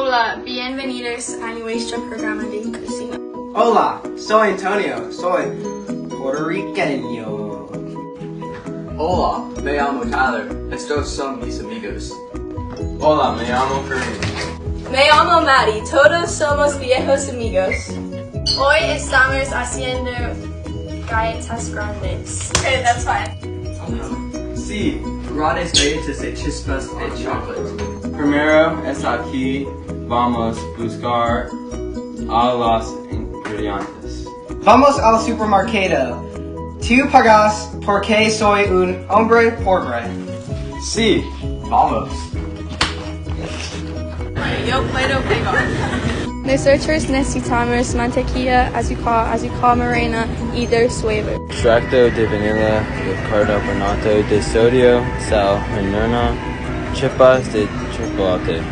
Hola, bienvenidos a nuestro programa de cocina. Hola, soy Antonio, soy puertorriqueño. Hola, me llamo Tyler. Estos son mis amigos. Hola, me llamo Kareem. Me llamo Maddie, todos somos viejos amigos. Hoy estamos haciendo galletas grandes. Okay, that's fine. Sí, grandes galletas de chispas de chocolate. Primero es aquí, vamos a buscar a los ingredientes. Vamos al supermercado. ¿Tú pagas porque soy un hombre pobre? Sí, vamos. Yo puedo pegar. Nosotros necesitamos mantequilla, azúcar morena y 2 huevos. Extracto de vanilla, bicarbonato de sodio, sal, menor, chispas de chocolate.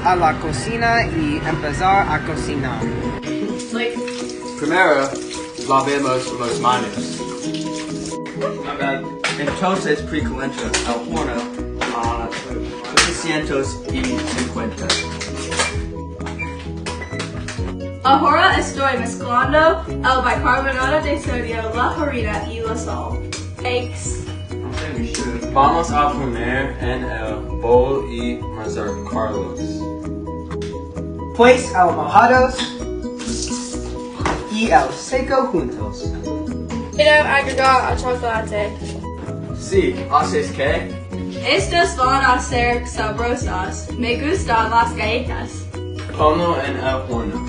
A la cocina y empezar a cocinar. Primero, lavemos las manos. Entonces, precalenta el horno a 350. Ahora estoy mezclando el bicarbonato de sodio, la harina y la sal. Eggs. Vamos a poner en el bol y mezclarlos. Pues el mojados y el seco juntos. Quiero agregar el chocolate. Sí, ¿haces qué? Estas van a ser sabrosas. Me gustan las galletas. Ponlo en el horno.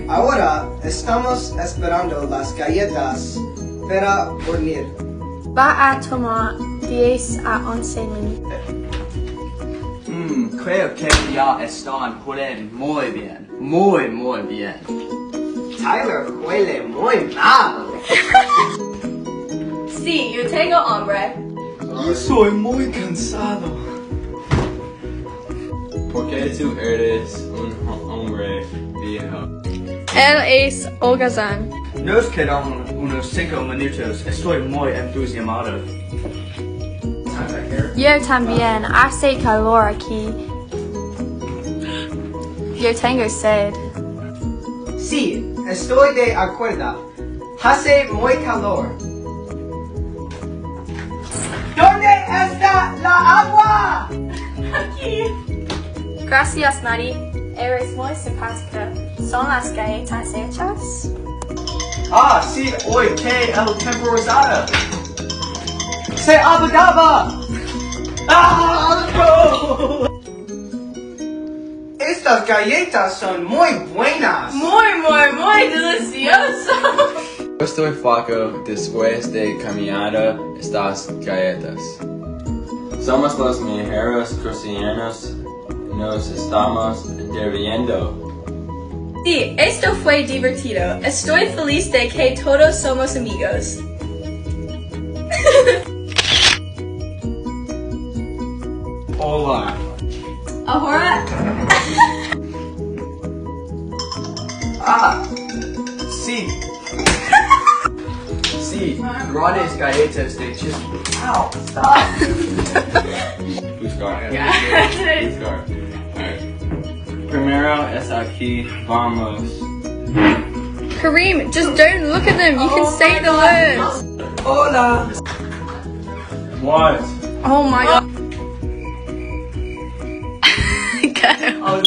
Ahora estamos esperando las galletas para hornear. Va a tomar 10 a 11 minutos. Creo que ya están jugando muy bien. Muy bien. Tyler huele muy mal. Sí, yo tengo hambre. Yo soy muy cansado. ¿Por qué tú eres un hombre viejo? Él es holgazán. Nos quedan unos 5 minutos. Estoy muy entusiasmado. Yo también. Hace calor aquí. Yo tengo sed. Sí, estoy de acuerdo. Hace muy calor. ¿Dónde está la agua? Aquí. Gracias, Maddie. Eres muy simpática. ¿Son las galletas hechas? Ah, sí, hoy que el temporizado. Se abogaba. ¡Ah, no! Estas galletas son muy buenas. Muy delicioso. Estoy flaco después de caminar estas galletas. Somos los mejores cocineros. Nos estamos divirtiendo. Sí, esto fue divertido. Estoy feliz de que todos somos amigos. Hola. Ahora. Ah, sí. Sí, grandes galletas de chispas. Ow, stop. Buscar. Buscar. Alright. Primero es aquí, vamos. Kareem, just don't look at them. You can say the words. Hola. What? Oh my god. Go. Oh,